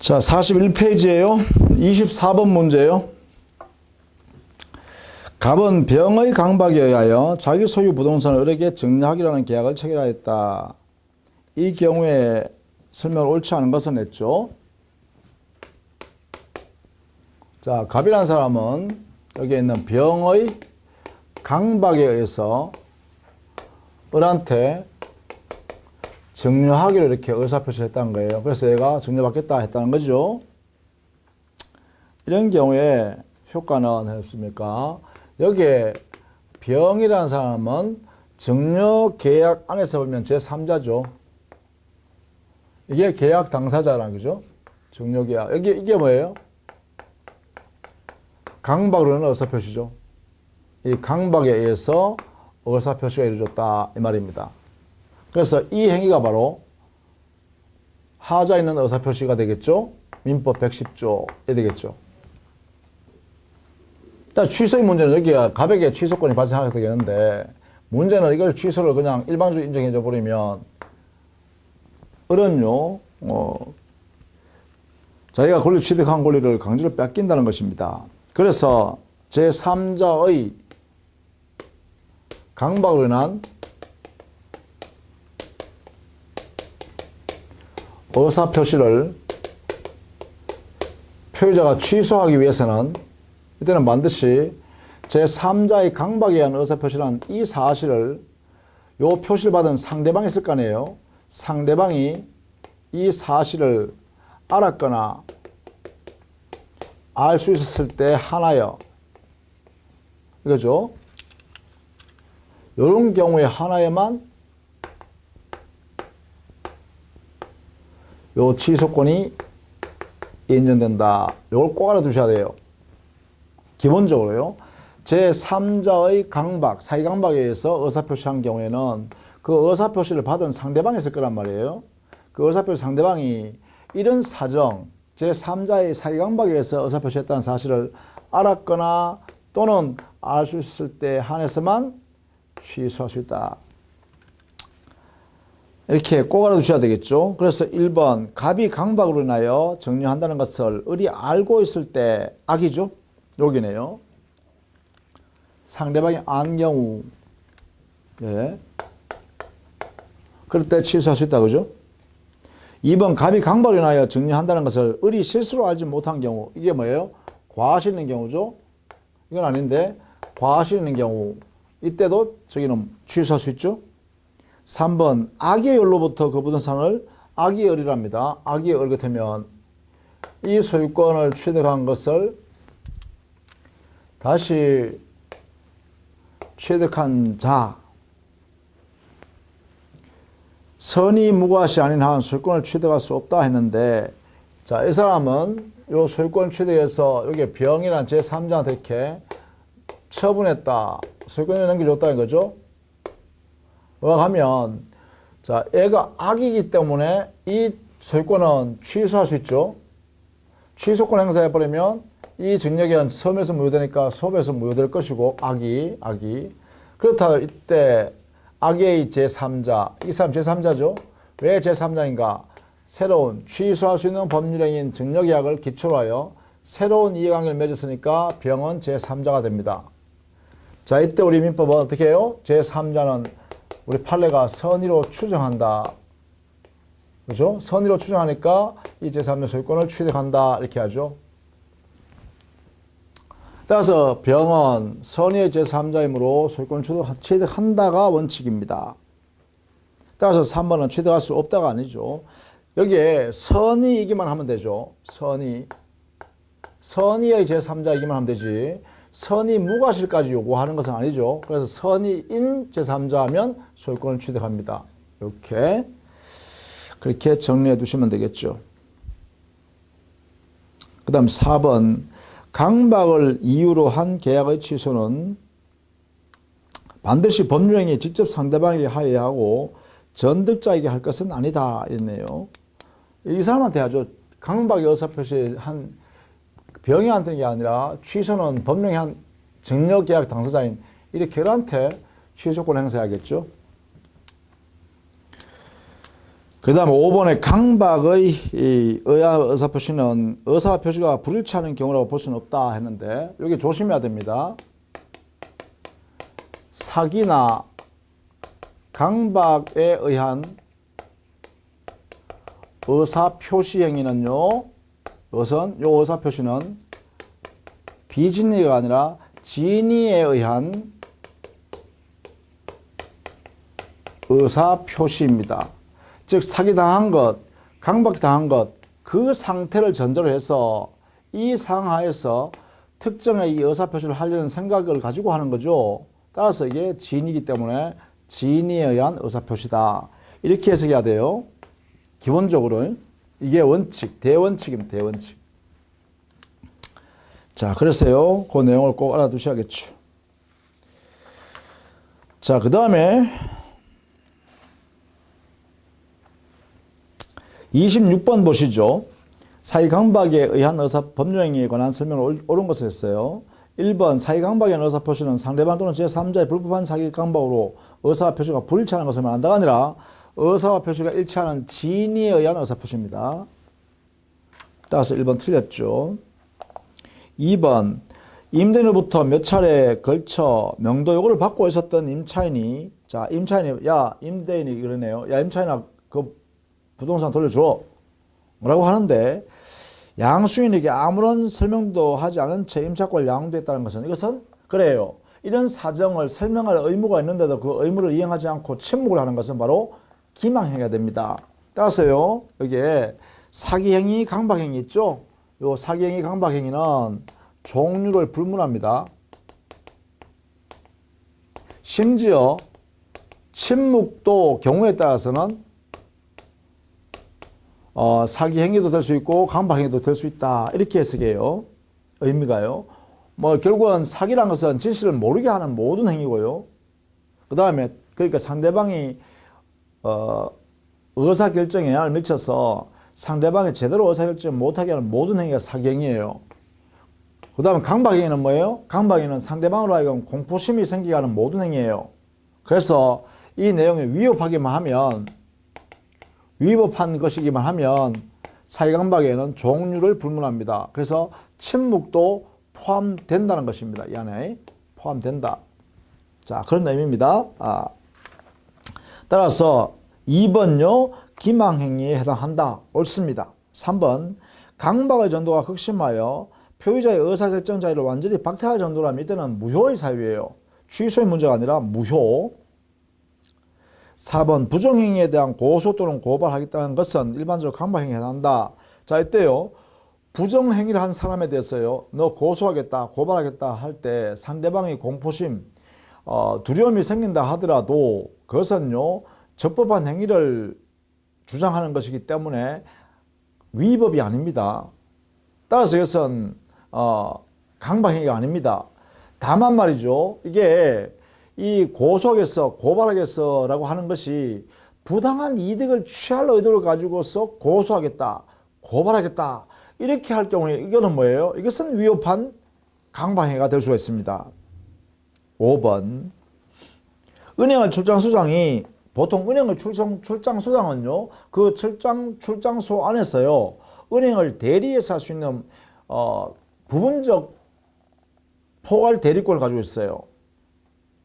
자, 41페이지에요. 24번 문제요. 갑은 병의 강박에 의하여 자기 소유 부동산을 을에게 증여하기라는 계약을 체결하였다. 이 경우에 설명을 옳지 않은 것은 했죠. 자, 갑이라는 사람은 여기에 있는 병의 강박에 의해서 을한테 증여하기를 이렇게 의사표시를 했다는 거예요. 그래서 얘가 증여받겠다 했다는 거죠. 이런 경우에 효과는 했습니까? 여기에 병이라는 사람은 증여계약 안에서 보면 제3자죠. 이게 계약 당사자라는 거죠. 증여계약. 이게 뭐예요? 강박으로는 의사표시죠. 이 강박에 의해서 의사표시가 이루어졌다 이 말입니다. 그래서 이 행위가 바로 하자에 있는 의사표시가 되겠죠. 민법 110조에 되겠죠. 일단 취소의 문제는 여기가 갑에게 취소권이 발생하게 되겠는데, 문제는 이걸 취소를 그냥 일반적으로 인정해 줘 버리면 을은요 자기가 권리 취득한 권리를 강제로 뺏긴다는 것입니다. 그래서 제3자의 강박으로 인한 의사표시를 표의자가 취소하기 위해서는 이때는 반드시 제3자의 강박에 의한 의사표시란 이 사실을 요 표시를 받은 상대방이 있을 거 아니에요. 상대방이 이 사실을 알았거나 알 수 있었을 때 하나여, 이거죠. 이런 경우에 하나에만 요 취소권이 인정된다. 요걸 꼭 알아두셔야 돼요. 기본적으로요. 제3자의 강박, 사기 강박에 의해서 의사표시한 경우에는 그 의사표시를 받은 상대방이 있을 거란 말이에요. 그 의사표시 상대방이 이런 사정, 제3자의 사기 강박에 의해서 의사표시했다는 사실을 알았거나 또는 알 수 있을 때 한해서만 취소할 수 있다. 이렇게 꼭 알아두셔야 되겠죠. 그래서 1번 갑이 강박으로 인하여 증여한다는 것을 을이 알고 있을 때 악이죠. 여기네요. 상대방이 안 경우, 예, 그럴 때 취소할 수 있다, 그죠? 2번 갑이 강박으로 인하여 증여한다는 것을 을이 실수로 알지 못한 경우, 이게 뭐예요? 과실 있는 경우죠. 이건 아닌데 과실 있는 경우, 이때도 저기는 취소할 수 있죠. 3번 악의 을로부터 그 부동산을 악의 을이랍니다. 악의 을 같으면 이 소유권을 취득한 것을 다시 취득한 자, 선의 무과시 아닌 한 소유권을 취득할 수 없다 했는데, 자, 이 사람은 요 소유권 취득해서 여기 병이란 제3자한테 이렇게 처분했다, 소유권을 넘겨줬다 이거죠. 가면, 자, 얘가 악이기 때문에 이 소유권은 취소할 수 있죠. 취소권 행사해버리면 이 증여기한 섬에서 무효되니까 소에서 무효될 것이고, 악이. 그렇다 이때 악의 제3자, 이 사람 제3자죠. 왜 제3자인가? 새로운 취소할 수 있는 법률행위인 증여계약을 기초로 하여 새로운 이해관계를 맺었으니까 병은 제3자가 됩니다. 자, 이때 우리 민법은 어떻게 해요? 제3자는 우리 판례가 선의로 추정한다. 그죠? 선의로 추정하니까 이 제3자 소유권을 취득한다. 이렇게 하죠. 따라서 병은 선의의 제3자이므로 소유권을 취득한다가 원칙입니다. 따라서 3번은 취득할 수 없다가 아니죠. 여기에 선의이기만 하면 되죠. 선의의 제3자이기만 하면 되지. 선의 무과실까지 요구하는 것은 아니죠. 그래서 선의인 제3자면 소유권을 취득합니다. 그렇게 정리해 두시면 되겠죠. 그 다음 4번 강박을 이유로 한 계약의 취소는 반드시 법률행위 직접 상대방에게 하여하고 전득자에게 할 것은 아니다 이랬네요. 이 사람한테 하죠. 강박의 의사표시한 병이한테 게 아니라 취소는 법령이 한 증여계약 당사자인 이렇게 을한테 취소권 행사해야겠죠. 그 다음 5번의 강박의 이 의사표시는 의사표시가 불일치하는 경우라고 볼 수는 없다 했는데 여기 조심해야 됩니다. 사기나 강박에 의한 의사표시 행위는요, 우선 요 의사표시는 비진리가 아니라 진리에 의한 의사표시입니다. 즉 사기당한 것, 강박당한 것, 그 상태를 전제로 해서 이 상하에서 특정의 이 의사표시를 하려는 생각을 가지고 하는 거죠. 따라서 이게 진이기 때문에 진리에 의한 의사표시다. 이렇게 해석해야 돼요. 기본적으로 이게 원칙, 대원칙입니다. 대원칙. 자, 그래서요. 그 내용을 꼭 알아두셔야겠죠. 자, 그 다음에 26번 보시죠. 사기강박에 의한 법률행위에 관한 설명을 옳은 것을 했어요. 1번 사기강박에 의한 의사표시는 상대방 또는 제3자의 불법한 사기강박으로 의사표시가 불일치하는 것을 말한다가 아니라 의사와 표시가 일치하는 진리에 의한 의사표시입니다. 따라서 1번 틀렸죠. 2번 임대인으로부터 몇 차례에 걸쳐 명도 요구를 받고 있었던 임차인이, 자, 임차인이, 야, 임대인이 그러네요. 야, 임차인아, 그 부동산 돌려줘. 뭐라고 하는데, 양수인에게 아무런 설명도 하지 않은 채 임차권을 양도했다는 것은, 이것은 그래요. 이런 사정을 설명할 의무가 있는데도 그 의무를 이행하지 않고 침묵을 하는 것은 바로 기망행위가 됩니다. 따라서요, 여기에 사기행위, 강박행위 있죠? 요 사기행위, 강박행위는 종류를 불문합니다. 심지어 침묵도 경우에 따라서는 사기행위도 될 수 있고 강박행위도 될 수 있다. 이렇게 해석해요. 의미가요. 뭐 결국은 사기란 것은 진실을 모르게 하는 모든 행위고요. 그 다음에 그러니까 상대방이 의사결정에 영향을 미쳐서 상대방이 제대로 의사결정 못하게 하는 모든 행위가 사기행위예요. 그 다음에 강박행위는 뭐예요? 강박행위는 상대방으로 하여금 공포심이 생기게 하는 모든 행위예요. 그래서 이 내용이 위협하기만 하면, 위법한 것이기만 하면 사기강박에는 종류를 불문합니다. 그래서 침묵도 포함된다는 것입니다. 이 안에 포함된다. 자, 그런 의미입니다. 따라서 2번요. 기망행위에 해당한다. 옳습니다. 3번 강박의 정도가 극심하여 표의자의 의사결정 자유를 완전히 박탈할 정도라면 이때는 무효의 사유예요. 취소의 문제가 아니라 무효. 4번 부정행위에 대한 고소 또는 고발하겠다는 것은 일반적으로 강박행위에 해당한다. 자, 이때요. 부정행위를 한 사람에 대해서요. 너 고소하겠다, 고발하겠다 할 때 상대방의 공포심, 두려움이 생긴다 하더라도 그것은요. 적법한 행위를 주장하는 것이기 때문에 위법이 아닙니다. 따라서 이것은 강박행위가 아닙니다. 다만 말이죠. 이게 이 고소하겠어, 고발하겠어라고 하는 것이 부당한 이득을 취할 의도를 가지고서 고소하겠다, 고발하겠다 이렇게 할 경우에 이거는 뭐예요? 이것은 위법한 강박행위가 될 수가 있습니다. 5번 은행의 출장소장이 보통 은행의 출장소장은요, 그 출장소 안에서요, 은행을 대리해서 할 수 있는, 부분적 포괄 대리권을 가지고 있어요.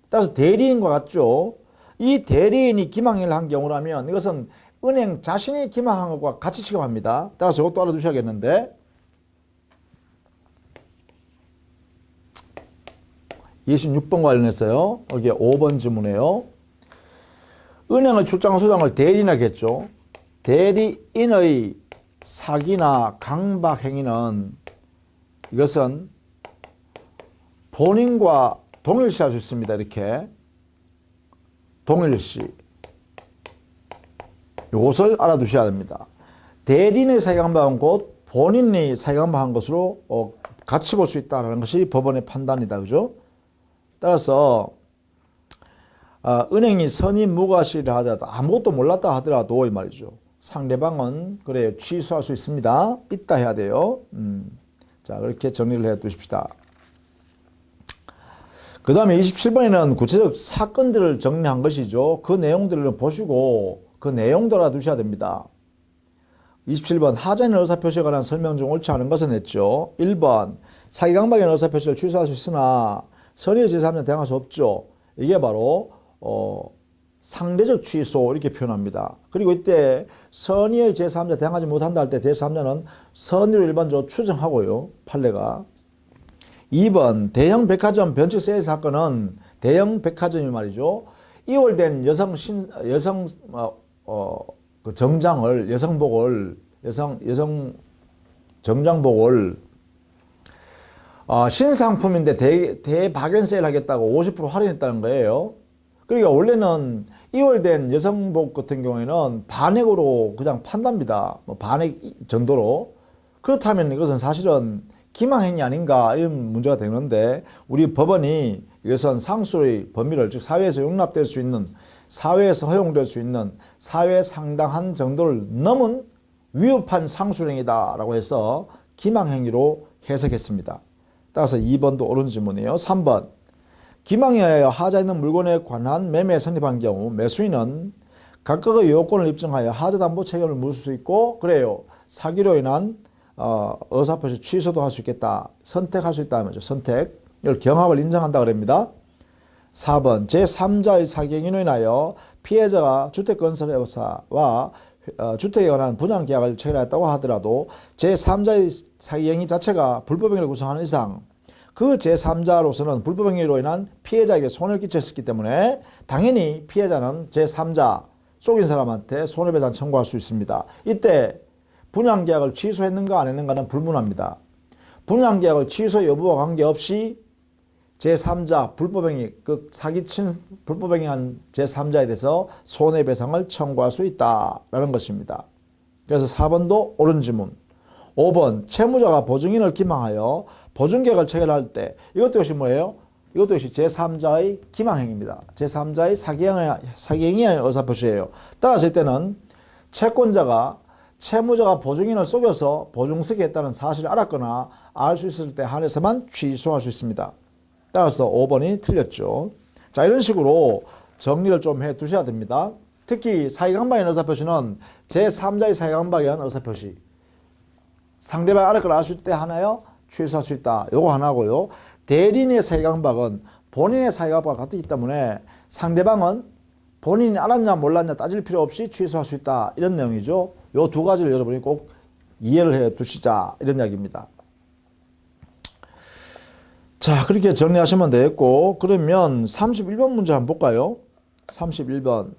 따라서 대리인과 같죠. 이 대리인이 기망행위를 한 경우라면 이것은 은행 자신이 기망한 것과 같이 취급합니다. 따라서 이것도 알아두셔야겠는데, 26번 관련해서요, 여기 5번 지문에요. 은행의 출장소장을 대리인이라고 했죠. 대리인의 사기나 강박행위는 이것은 본인과 동일시할 수 있습니다. 이렇게 동일시. 이것을 알아두셔야 됩니다. 대리인의 사기강박은 곧 본인이 사기강박한 것으로 같이 볼 수 있다는 것이 법원의 판단이다. 그죠? 따라서 은행이 선임무과실을 하더라도 아무것도 몰랐다 하더라도 이 말이죠. 상대방은 그래 취소할 수 있습니다. 있다 해야 돼요. 자, 그렇게 정리를 해 두십시다. 그 다음에 27번에는 구체적 사건들을 정리한 것이죠. 그 내용들을 보시고 그 내용도 알아두셔야 됩니다. 27번 하자인 의사표시에 관한 설명 중 옳지 않은 것은 했죠. 1번 사기강박인 의사표시를 취소할 수 있으나 선의의 제3자는 대항할 수 없죠. 이게 바로 상대적 취소 이렇게 표현합니다. 그리고 이때 선의의 제3자 대항하지 못한다 할 때 제3자는 선의로 일반적으로 추정하고요. 판례가. 2번 대형 백화점 변칙 세일 사건은 대형 백화점이 말이죠. 이월된 그 정장을 여성복을 여성 정장복을 신상품인데 대박연 세일 하겠다고 50% 할인했다는 거예요. 그러니까 원래는 이월된 여성복 같은 경우에는 반액으로 그냥 판답니다. 뭐 반액 정도로. 그렇다면 이것은 사실은 기망행위 아닌가 이런 문제가 되는데 우리 법원이 이것은 상수의 범위를 즉 사회에서 용납될 수 있는 사회에서 허용될 수 있는 사회에 상당한 정도를 넘은 위협한 상술행위다라고 해서 기망행위로 해석했습니다. 따라서 2번도 옳은 질문이에요. 3번 기망에 의하여 하자 있는 물건에 관한 매매에 성립한 경우 매수인은 각각의 요건을 입증하여 하자담보 책임을 물을 수 있고 그래요. 사기로 인한 의사표시 취소도 할 수 있겠다. 선택할 수 있다는 거죠. 선택. 이걸 경합을 인정한다 그럽니다. 4번 제3자의 사기행위로 인하여 피해자가 주택건설회사와 주택에 관한 분양계약을 체결했다고 하더라도 제3자의 사기행위 자체가 불법행위를 구성하는 이상 그 제3자로서는 불법행위로 인한 피해자에게 손해를 끼쳤기 때문에 당연히 피해자는 제3자 속인 사람한테 손해배상 청구할 수 있습니다. 이때 분양계약을 취소했는가 안 했는가는 불문합니다. 분양계약을 취소 여부와 관계없이 제3자 불법행위, 그 사기친 불법행위한 제3자에 대해서 손해배상을 청구할 수 있다라는 것입니다. 그래서 4번도 옳은 질문. 5번 채무자가 보증인을 기망하여 보증계약을 체결할 때 이것도 역시 뭐예요? 이것도 역시 제3자의 기망행위입니다. 제3자의 사기행위의 의사표시예요. 따라서 이때는 채권자가 채무자가 보증인을 속여서 보증서기에 했다는 사실을 알았거나 알 수 있을 때 한해서만 취소할 수 있습니다. 따라서 5번이 틀렸죠. 자, 이런 식으로 정리를 좀 해 두셔야 됩니다. 특히 사기강박인 의사표시는 제3자의 사기강박에 의한 의사표시. 상대방이 알을 걸 알 수 있을 때 하나요? 취소할 수 있다. 요거 하나고요. 대리인의 사기강박은 본인의 사기강박과 같기 때문에 상대방은 본인이 알았냐 몰랐냐 따질 필요 없이 취소할 수 있다. 이런 내용이죠. 요 두 가지를 여러분이 꼭 이해를 해 두시자. 이런 이야기입니다. 자, 그렇게 정리하시면 되겠고, 그러면 31번 문제 한번 볼까요? 31번.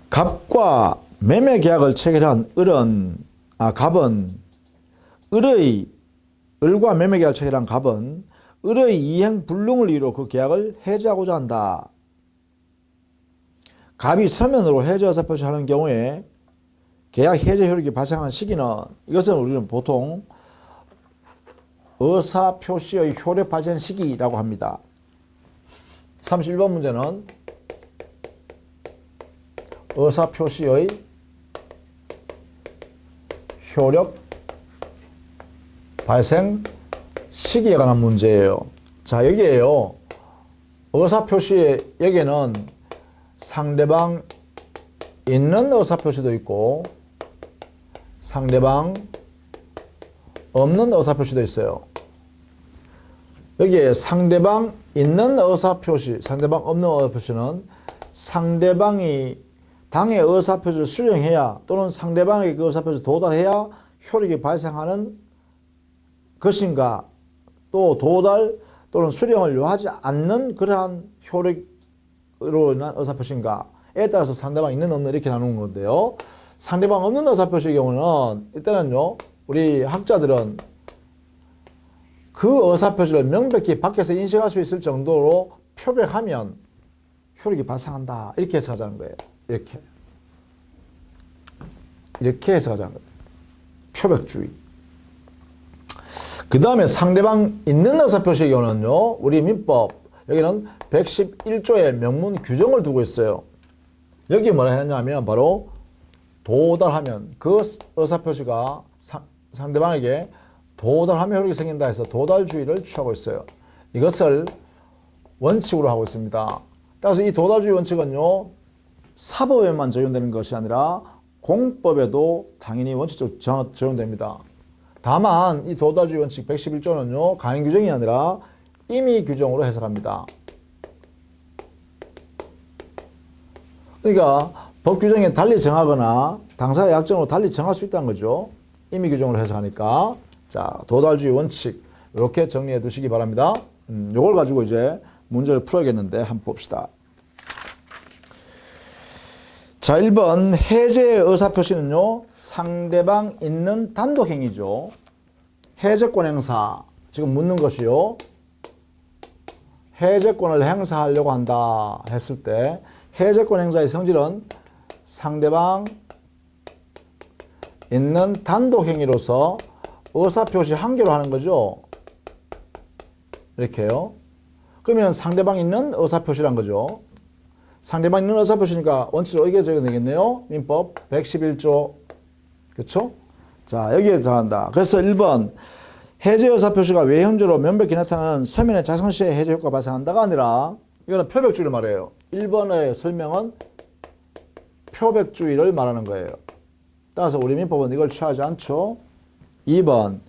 갑과 매매 계약을 체결한 갑은 을과 매매 계약을 체결한 갑은 을의 이행 불능을 이유로 그 계약을 해지하고자 한다. 갑이 서면으로 해지 의사표시를 하는 경우에 계약 해제 효력이 발생하는 시기는 이것은 우리는 보통 의사표시의 효력 발생 시기라고 합니다. 31번 문제는 의사표시의 효력 발생 시기에 관한 문제예요. 자, 여기에요. 의사표시 여기에는 상대방 있는 의사표시도 있고 상대방 없는 의사표시도 있어요. 여기에 상대방 있는 의사표시, 상대방 없는 의사표시는 상대방이 당의 의사표시를 수령해야 또는 상대방에게 그 의사표시를 도달해야 효력이 발생하는 것인가, 또 도달 또는 수령을 요하지 않는 그러한 효력으로 인한 의사표시인가에 따라서 상대방 있는 없는 이렇게 나누는 건데요. 상대방 없는 의사표시의 경우는 일단은요, 우리 학자들은 그 의사표시를 명백히 밖에서 인식할 수 있을 정도로 표백하면 효력이 발생한다. 이렇게 해석하자는 거예요. 이렇게 해석하자는 거예요. 표백주의. 그 다음에 상대방 있는 의사표시의 경우는요, 우리 민법, 여기는 111조의 명문 규정을 두고 있어요. 여기 뭐라 했냐면, 바로 도달하면, 그 의사표시가 상대방에게 도달하면 효력이 생긴다 해서 도달주의를 취하고 있어요. 이것을 원칙으로 하고 있습니다. 따라서 이 도달주의 원칙은요, 사법에만 적용되는 것이 아니라 공법에도 당연히 원칙적으로 적용됩니다. 다만 이 도달주의 원칙 111조는요, 강행 규정이 아니라 임의 규정으로 해석합니다. 그러니까 법 규정에 달리 정하거나 당사의 약정으로 달리 정할 수 있다는 거죠. 임의 규정으로 해석하니까. 자, 도달주의 원칙 이렇게 정리해 두시기 바랍니다. 요걸 가지고 이제 문제를 풀어야겠는데 한번 봅시다. 자, 1번 해제의 의사표시는요, 상대방 있는 단독행위죠. 해제권 행사, 지금 묻는 것이요, 해제권을 행사하려고 한다 했을 때 해제권 행사의 성질은 상대방 있는 단독행위로서 의사표시 한 개로 하는 거죠. 이렇게요. 그러면 상대방 있는 의사표시란 거죠. 상대방 있는 의사표시니까 원칙으로 이게 적용되겠네요. 민법 111조. 그렇죠? 자, 여기에 들어간다. 그래서 1번 해제 의사표시가 외형적으로 명백히 나타나는 서면의 작성 시에 해제 효과가 발생한다가 아니라 이거는 표백주의를 말해요. 1번의 설명은 표백주의를 말하는 거예요. 따라서 우리 민법은 이걸 취하지 않죠. 2번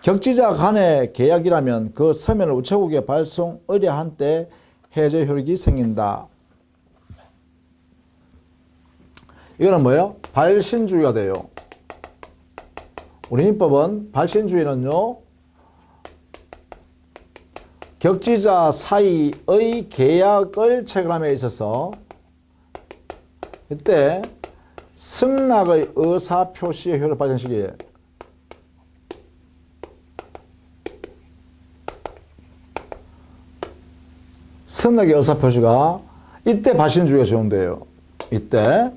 격지자 간의 계약이라면 그 서면을 우체국에 발송 의뢰한 때 해제 효력이 생긴다. 이거는 뭐예요? 발신주의가 돼요. 우리 민법은 발신주의는요, 격지자 사이의 계약을 체결함에 있어서 이때 승낙의 의사표시의 효력 발생 시기에 승낙의 의사표시가 이때 발신주의가 적용돼요. 이때.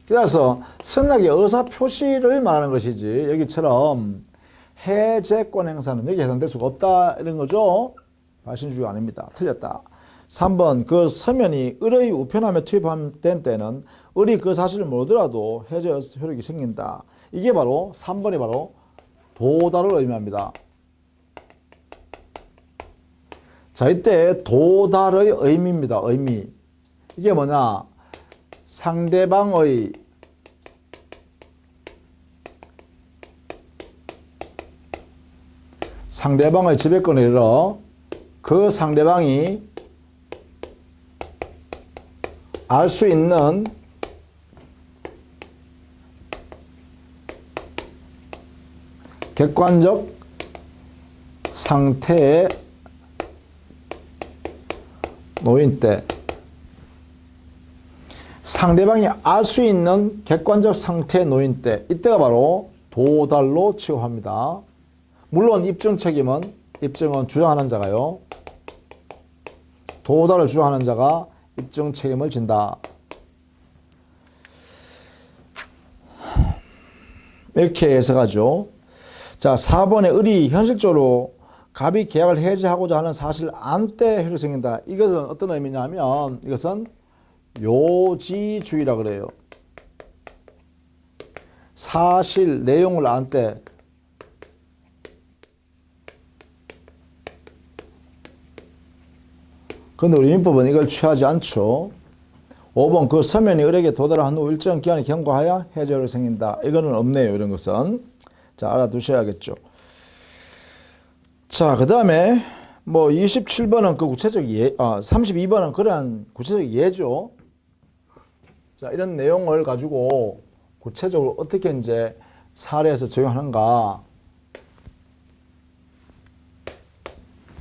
그래서 승낙의 의사표시를 말하는 것이지 여기처럼 해제권 행사는 여기 해당될 수가 없다 이런 거죠. 발신주의가 아닙니다. 틀렸다. 3번 그 서면이 을의 우편함에 투입된 때는 을이 그 사실을 모르더라도 해제 효력이 생긴다. 이게 바로 3번이 바로 도달을 의미합니다. 자, 이때 도달의 의미입니다. 의미. 이게 뭐냐? 상대방의 지배권을 잃어 그 상대방이 알 수 있는 객관적 상태에 놓인 때, 상대방이 알 수 있는 객관적 상태에 놓인 때, 이때가 바로 도달로 취급합니다. 물론 입증 책임은, 입증은 주장하는 자가요, 도달을 주장하는 자가 입증 책임을 진다. 이렇게 해석하죠. 자, 4번에 을이 현실적으로 갑이 계약을 해지하고자 하는 사실 안 때 효력이 생긴다. 이것은 어떤 의미냐면 이것은 요지주의라 그래요. 사실 내용을 안 때 그런데 우리 민법은 이걸 취하지 않죠. 5번 그 서면이 을에게 도달한 후 일정 기간이 경과하여 해제효력이 생긴다. 이거는 없네요. 이런 것은. 자, 알아두셔야겠죠. 자, 그 다음에 뭐 27번은 그 구체적 32번은 그러한 구체적 예죠. 자, 이런 내용을 가지고 구체적으로 어떻게 이제 사례에서 적용하는가.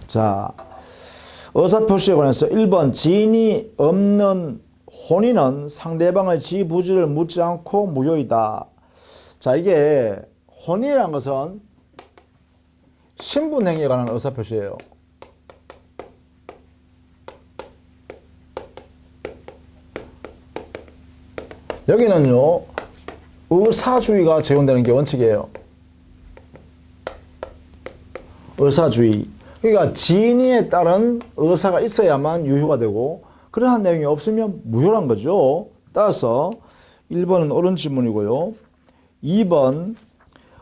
자, 의사표시에 관해서 1번 지인이 없는 혼인은 상대방의 지부지를 묻지 않고 무효이다. 자, 이게 혼인이라는 것은 신분행위에 관한 의사표시예요. 여기는요, 의사주의가 적용되는 게 원칙이에요. 의사주의. 그러니까 진위에 따른 의사가 있어야만 유효가 되고 그러한 내용이 없으면 무효란 거죠. 따라서 1번은 옳은 질문이고요. 2번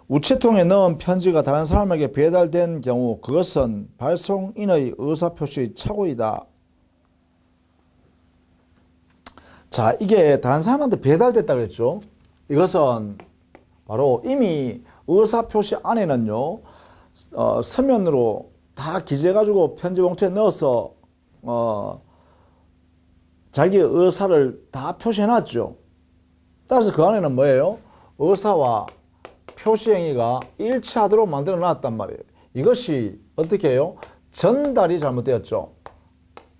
우체통에 넣은 편지가 다른 사람에게 배달된 경우 그것은 발송인의 의사표시의 착오이다. 자, 이게 다른 사람한테 배달됐다 그랬죠. 이것은 바로 이미 의사표시 안에는요, 서면으로 다 기재해가지고 편지 봉투에 넣어서 자기 의사를 다 표시해놨죠. 따라서 그 안에는 뭐예요? 의사와 표시행위가 일치하도록 만들어 놨단 말이에요. 이것이 어떻게 해요? 전달이 잘못되었죠.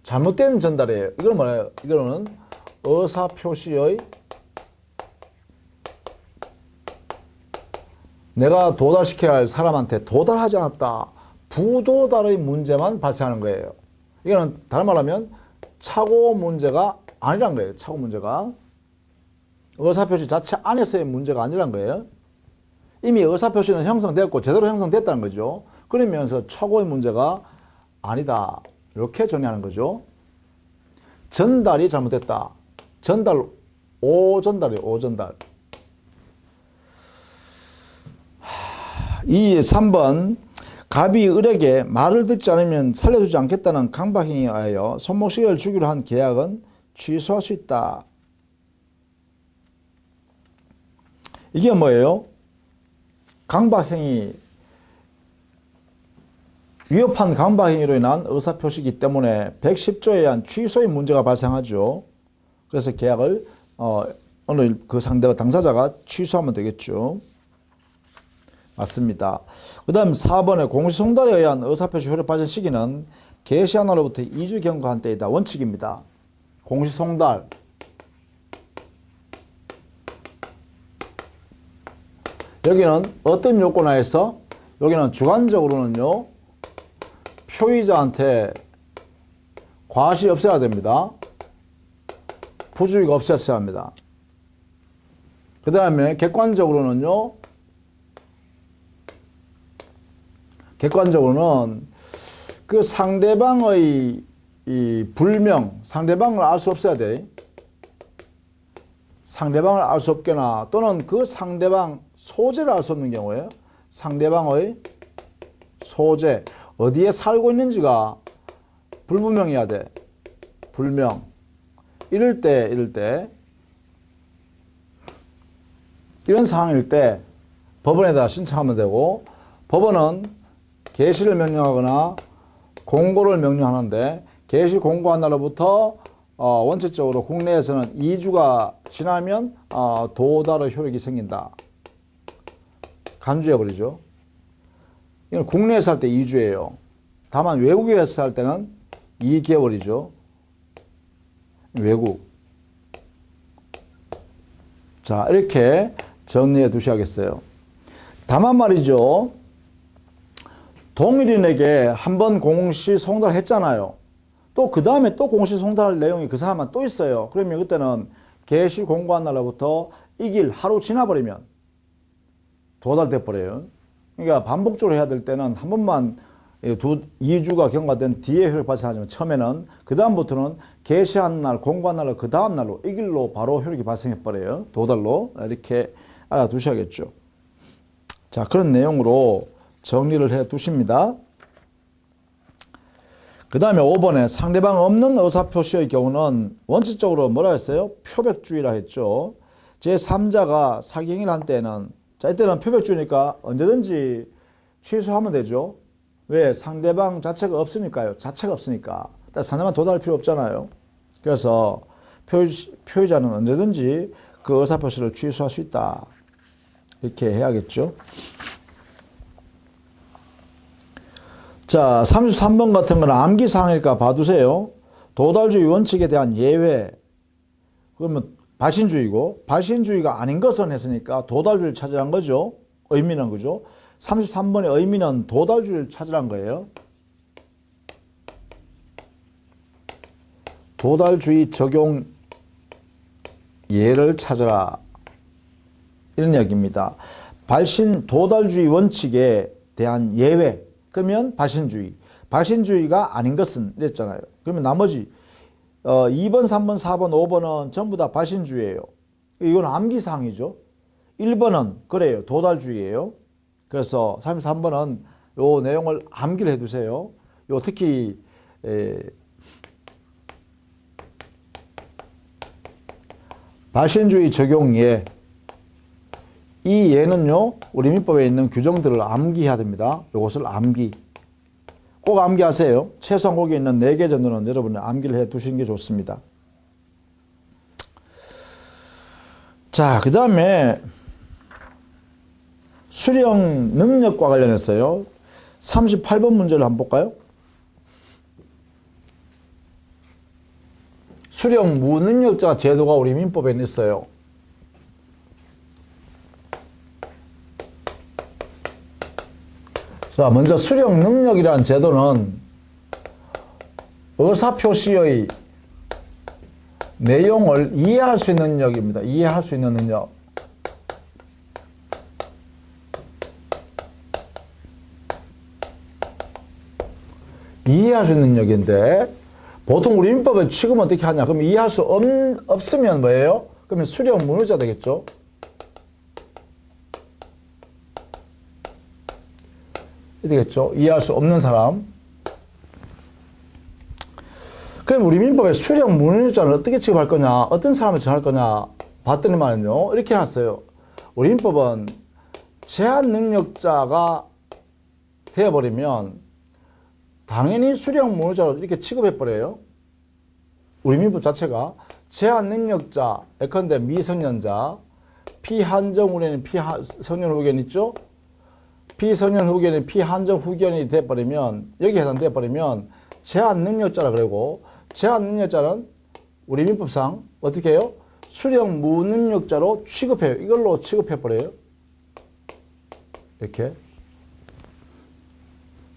잘못된 전달이에요. 이건 뭐예요? 이거는 의사표시의 내가 도달시켜야 할 사람한테 도달하지 않았다. 부도달의 문제만 발생하는 거예요. 이거는 다른 말하면 착오 문제가 아니란 거예요. 착오 문제가. 의사표시 자체 안에서의 문제가 아니란 거예요. 이미 의사표시는 형성되었고 제대로 형성됐다는 거죠. 그러면서 착오의 문제가 아니다. 이렇게 정리하는 거죠. 전달이 잘못됐다. 전달, 오전달이에요. 오전달. 3번 갑이 을에게 말을 듣지 않으면 살려주지 않겠다는 강박행위에 의하여 손목시계를 주기로 한 계약은 취소할 수 있다. 이게 뭐예요? 강박행위, 위협한 강박행위로 인한 의사표시이기 때문에 110조에 의한 취소의 문제가 발생하죠. 그래서 계약을 오늘 그 상대가 당사자가 취소하면 되겠죠. 맞습니다. 그 다음 4번에 공시송달에 의한 의사표시 효력 발생 시기는 개시한 날로부터 2주 경과한 때이다. 원칙입니다. 공시송달. 여기는 어떤 요건 하에서? 여기는 주관적으로는요, 표의자한테 과실이 없어야 됩니다. 부주의가 없었어야 합니다. 그 다음에 객관적으로는 그 상대방의 이 불명, 상대방을 알 수 없어야 돼. 상대방을 알 수 없거나 또는 그 상대방 소재를 알 수 없는 경우에 상대방의 소재, 어디에 살고 있는지가 불분명해야 돼. 불명. 이럴 때 이런 상황일 때 법원에다 신청하면 되고, 법원은 개시를 명령하거나 공고를 명령하는데, 개시 공고한 날로부터 원칙적으로 국내에서는 2주가 지나면 도달의 효력이 생긴다. 간주해버리죠. 이건 국내에서 할 때 2주예요. 다만 외국에서 할 때는 2개월이죠. 외국. 자, 이렇게 정리해 두셔야겠어요. 다만 말이죠. 동일인에게 한번 공시송달을 했잖아요. 또 그 다음에 또 공시송달할 내용이 그 사람만 또 있어요. 그러면 그때는 개시 공고한 날로부터 이길 하루 지나버리면 도달돼 버려요. 그러니까 반복적으로 해야 될 때는 한 번만 2주가 경과된 뒤에 효력 발생하지만 처음에는, 그 다음부터는 개시한 날, 공고한 날로 그 다음 날로 이 길로 바로 효력이 발생해 버려요. 도달로. 이렇게 알아두셔야겠죠. 자, 그런 내용으로 정리를 해 두십니다. 그 다음에 5번에 상대방 없는 의사표시의 경우는 원칙적으로 뭐라 했어요? 표백주의라 했죠. 제3자가 사기행위를 한 때는, 자, 이때는 표백주의니까 언제든지 취소하면 되죠. 왜? 상대방 자체가 없으니까요. 자체가 없으니까. 상대방 도달할 필요 없잖아요. 그래서 표의자는 언제든지 그 의사표시를 취소할 수 있다. 이렇게 해야겠죠. 자, 33번 같은 건 암기사항일까 봐두세요. 도달주의 원칙에 대한 예외. 그러면 발신주의고, 발신주의가 아닌 것은 했으니까 도달주의를 찾으란 거죠. 의미는 그죠. 33번의 의미는 도달주의를 찾으란 거예요. 도달주의 적용 예를 찾아라. 이런 이야기입니다. 발신 도달주의 원칙에 대한 예외. 그러면 발신주의. 발신주의가 아닌 것은 이랬잖아요. 그러면 나머지 2번, 3번, 4번, 5번은 전부 다 발신주의예요. 이건 암기사항이죠. 1번은 그래요. 도달주의예요. 그래서 33번은 요 내용을 암기를 해두세요. 요 특히 발신주의 적용 예. 이 예는요, 우리 민법에 있는 규정들을 암기해야 됩니다. 요것을 암기. 꼭 암기하세요. 최소한 거기에 있는 4개 정도는 여러분이 암기를 해 두시는 게 좋습니다. 자, 그 다음에 수령 능력과 관련해서요. 38번 문제를 한번 볼까요? 수령 무능력자 제도가 우리 민법에 있어요. 자, 먼저 수령 능력이라는 제도는 의사표시의 내용을 이해할 수 있는 능력입니다. 이해할 수 있는 능력. 이해할 수 있는 능력인데 보통 우리 민법의 취급은 어떻게 하냐? 그럼 이해할 수 없으면 뭐예요? 그러면 수령 무능자 되겠죠? 되겠죠? 이해할 수 없는 사람. 그럼 우리 민법에 수령 무능자를 어떻게 취급할 거냐? 어떤 사람을 정할 거냐? 봤더니만요. 이렇게 해놨어요. 우리 민법은 제한 능력자가 되어버리면 당연히 수령 무능자로 이렇게 취급해버려요. 우리 민법 자체가 제한 능력자, 예컨대 미성년자, 피한정 후견인, 피성년 후견 있죠? 피성년 후견이 피한정 후견이 돼버리면, 여기 해당돼버리면 제한 능력자라 그러고, 제한 능력자는 우리 민법상 어떻게 해요? 수령 무능력자로 취급해요. 이걸로 취급해버려요. 이렇게.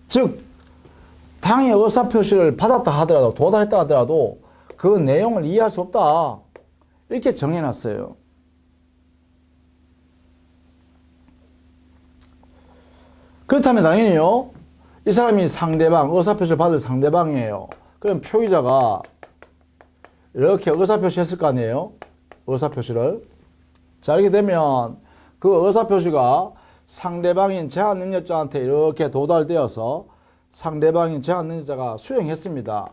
즉, 당의 의사표시를 받았다 하더라도, 도달했다 하더라도 그 내용을 이해할 수 없다. 이렇게 정해놨어요. 그렇다면 당연히요, 이 사람이 상대방, 의사표시를 받을 상대방이에요. 그럼 표의자가 이렇게 의사표시 했을 거 아니에요? 의사표시를. 자, 이렇게 되면 그 의사표시가 상대방인 제한능력자한테 이렇게 도달되어서 상대방인 제한능력자가 수령했습니다.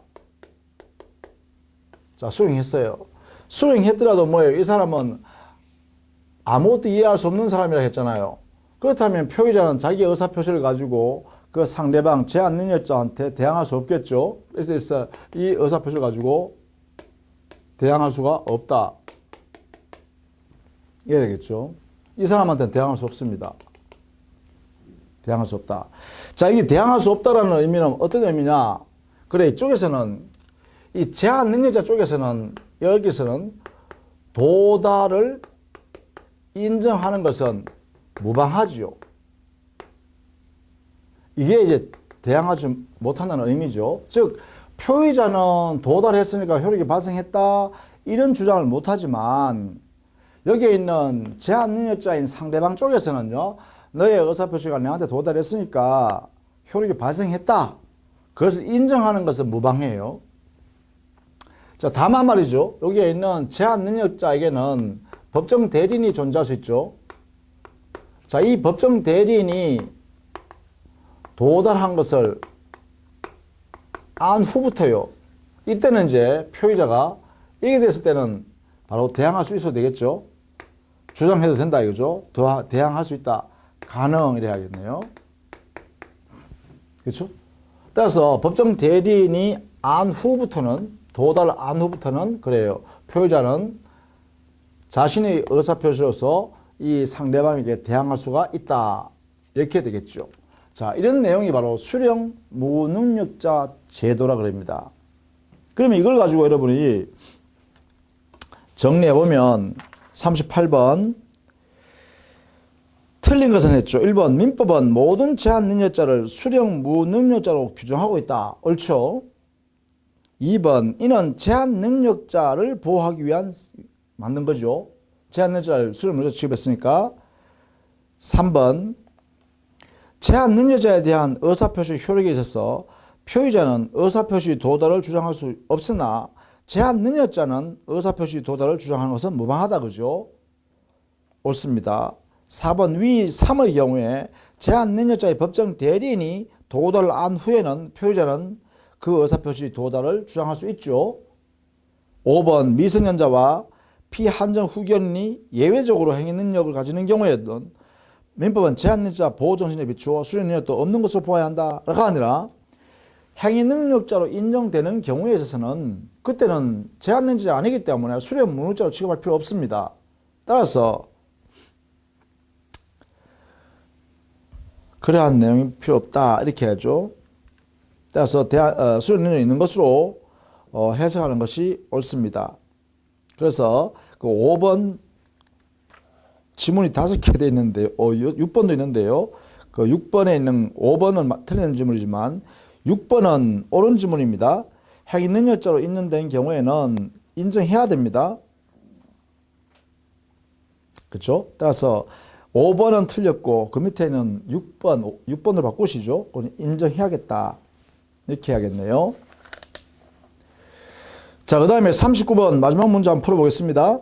자, 수령했어요. 수령했더라도 뭐예요? 이 사람은 아무것도 이해할 수 없는 사람이라 했잖아요. 그렇다면 표의자는 자기 의사표시를 가지고 그 상대방 제한능력자한테 대항할 수 없겠죠. 그래서 이 의사표시를 가지고 대항할 수가 없다. 이해야 되겠죠. 이 사람한테는 대항할 수 없습니다. 대항할 수 없다. 자, 이게 대항할 수 없다라는 의미는 어떤 의미냐? 그래, 이쪽에서는, 이 제한능력자 쪽에서는, 여기서는 도달을 인정하는 것은 무방하지요. 이게 이제 대항하지 못한다는 의미죠. 즉, 표의자는 도달했으니까 효력이 발생했다, 이런 주장을 못하지만, 여기에 있는 제한능력자인 상대방 쪽에서는요, 너의 의사표시가 내한테 도달했으니까 효력이 발생했다, 그것을 인정하는 것은 무방해요. 자, 다만 말이죠, 여기에 있는 제한능력자에게는 법정 대리인이 존재할 수 있죠. 자, 이 법정 대리인이 도달한 것을 안 후부터요, 이때는 이제 표의자가 이게 됐을 때는 바로 대항할 수 있어도 되겠죠. 주장해도 된다 이거죠. 대항할 수 있다. 가능 이래야겠네요. 그렇죠? 따라서 법정 대리인이 안 후부터는, 도달 안 후부터는 그래요. 표의자는 자신의 의사표시로서 이 상대방에게 대항할 수가 있다. 이렇게 되겠죠. 자, 이런 내용이 바로 수령 무능력자 제도라 그럽니다. 그러면 이걸 가지고 여러분이 정리해보면 38번 틀린 것은 했죠. 1번 민법은 모든 제한능력자를 수령 무능력자로 규정하고 있다. 옳죠. 2번 이는 제한능력자를 보호하기 위한 만든 거죠. 제한능력자를 수령 무능력자 취급했으니까. 3번 제한능력자에 대한 의사표시 효력에 있어서 표의자는 의사표시 도달을 주장할 수 없으나 제한능력자는 의사표시 도달을 주장하는 것은 무방하다. 그죠? 옳습니다. 4번 위 3의 경우에 제한 능력자의 법정 대리인이 도달을 안 후에는 표의자는 그 의사표시 도달을 주장할 수 있죠. 5번 미성년자와 피한정 후견인이 예외적으로 행위 능력을 가지는 경우에는 민법은 제한 능력자 보호 정신에 비추어 수련 능력도 없는 것으로 보아야 한다가 아니라 행위 능력자로 인정되는 경우에 있어서는 그때는 제한 능력자가 아니기 때문에 수련 무능자로 취급할 필요 없습니다. 따라서 그러한 내용이 필요 없다 이렇게 하죠. 따라서 수련 능력이 있는 것으로 해석하는 것이 옳습니다. 그래서 그 5번 지문이 5개 되어 있는데 6번도 있는데요. 그 6번에 있는 5번은 틀린 지문이지만 6번은 옳은 지문입니다. 행위 능력자로 인정된 경우에는 인정해야 됩니다. 그렇죠? 따라서 5번은 틀렸고 그 밑에는 6번으로 바꾸시죠. 인정해야겠다. 이렇게 해야겠네요. 자, 그 다음에 39번 마지막 문제 한번 풀어보겠습니다.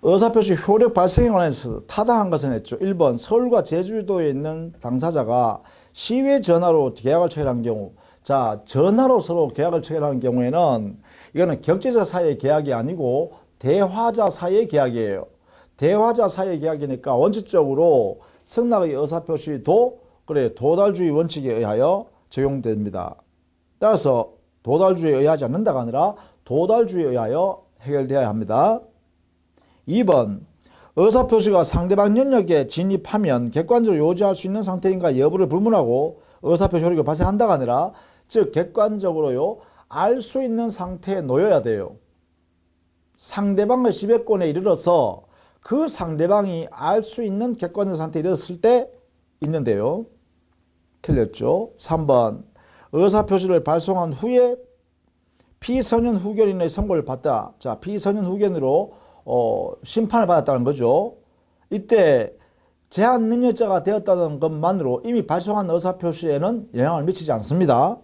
의사표시 효력 발생에 관해서 타당한 것은 했죠. 1번 서울과 제주도에 있는 당사자가 시외 전화로 계약을 체결한 경우, 자 전화로 서로 계약을 체결한 경우에는 이거는 격제자 사이의 계약이 아니고 대화자 사이의 계약이에요. 대화자 사이의 계약이니까 원칙적으로 승낙의 의사표시도 그래 도달주의 원칙에 의하여 적용됩니다. 따라서 도달주의에 의하지 않는다가 아니라 도달주의에 의하여 해결되어야 합니다. 2번 의사표시가 상대방 영역에 진입하면 객관적으로 요지할 수 있는 상태인가 여부를 불문하고 의사표시 효력이 발생한다가 아니라 즉 객관적으로요 알 수 있는 상태에 놓여야 돼요. 상대방의 지배권에 이르러서 그 상대방이 알 수 있는 객관적 상태에 이르렀을 때 있는데요. 틀렸죠. 3번 의사표시를 발송한 후에 피선현 후견인의 선고를 받다. 자, 피선현 후견으로 심판을 받았다는 거죠. 이때 제한 능력자가 되었다는 것만으로 이미 발송한 의사표시에는 영향을 미치지 않습니다.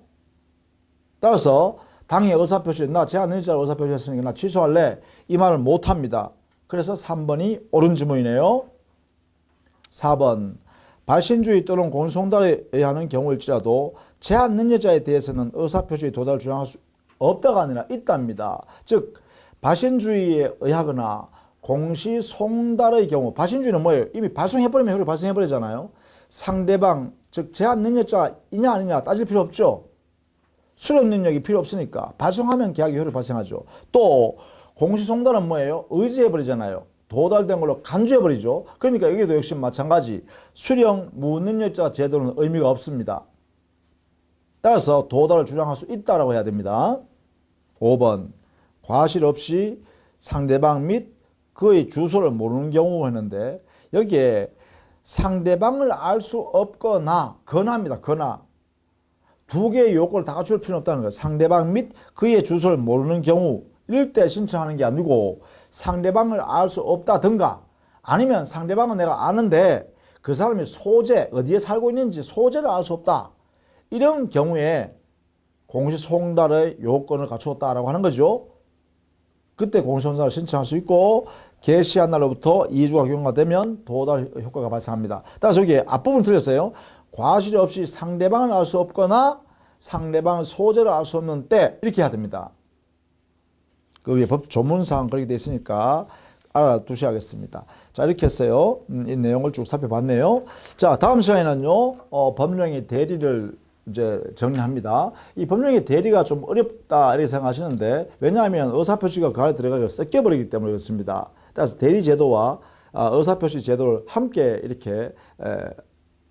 따라서 당의 의사표시, 나 제한 능력자로 의사표시했으니까 나 취소할래. 이 말을 못합니다. 그래서 3번이 옳은 지문이네요. 4번 발신주의 또는 공송달에 의하는 경우일지라도 제한 능력자에 대해서는 의사표시의 도달을 주장할 수 없다가 아니라 있답니다. 즉 발신주의에 의하거나 공시송달의 경우, 발신주의는 뭐예요? 이미 발송해버리면 효력이 발생해버리잖아요. 상대방, 즉 제한 능력자가 있냐 아니냐 따질 필요 없죠. 수령 능력이 필요 없으니까 발송하면 계약이 효력이 발생하죠. 또 공시송달은 뭐예요? 의지해버리잖아요. 도달된 걸로 간주해버리죠. 그러니까 여기도 역시 마찬가지 수령 무능력자 제도는 의미가 없습니다. 따라서 도달을 주장할 수 있다라고 해야 됩니다. 5번 과실 없이 상대방 및 그의 주소를 모르는 경우 했는데 여기에 상대방을 알 수 없거나 거나입니다. 거나 두 개의 요건을 다 갖출 필요는 없다는 거예요. 상대방 및 그의 주소를 모르는 경우 이럴 때 신청하는 게 아니고 상대방을 알 수 없다든가 아니면 상대방은 내가 아는데 그 사람이 소재 어디에 살고 있는지 소재를 알 수 없다. 이런 경우에 공시송달의 요건을 갖추었다라고 하는 거죠. 그때 공시송달을 신청할 수 있고 개시한 날로부터 2주가 경과되면 도달 효과가 발생합니다. 따라서 여기 앞부분 틀렸어요. 과실 없이 상대방을 알 수 없거나 상대방의 소재를 알 수 없는 때 이렇게 해야 됩니다. 그 위에 법 조문사항 그렇게 되어 있으니까 알아두셔야겠습니다. 자, 이렇게 했어요. 이 내용을 쭉 살펴봤네요. 자, 다음 시간에는요, 법령의 대리를 이제 정리합니다. 이 법령의 대리가 좀 어렵다 이렇게 생각하시는데 왜냐하면 의사표시가 그 안에 들어가서 섞여버리기 때문에 그렇습니다. 따라서 대리제도와 의사표시 제도를 함께 이렇게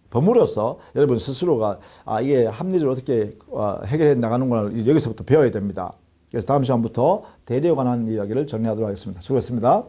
버무려서 여러분 스스로가 이게 합리적으로 어떻게 해결해 나가는 걸 여기서부터 배워야 됩니다. 그래서 다음 시간부터 대리에 관한 이야기를 정리하도록 하겠습니다. 수고했습니다.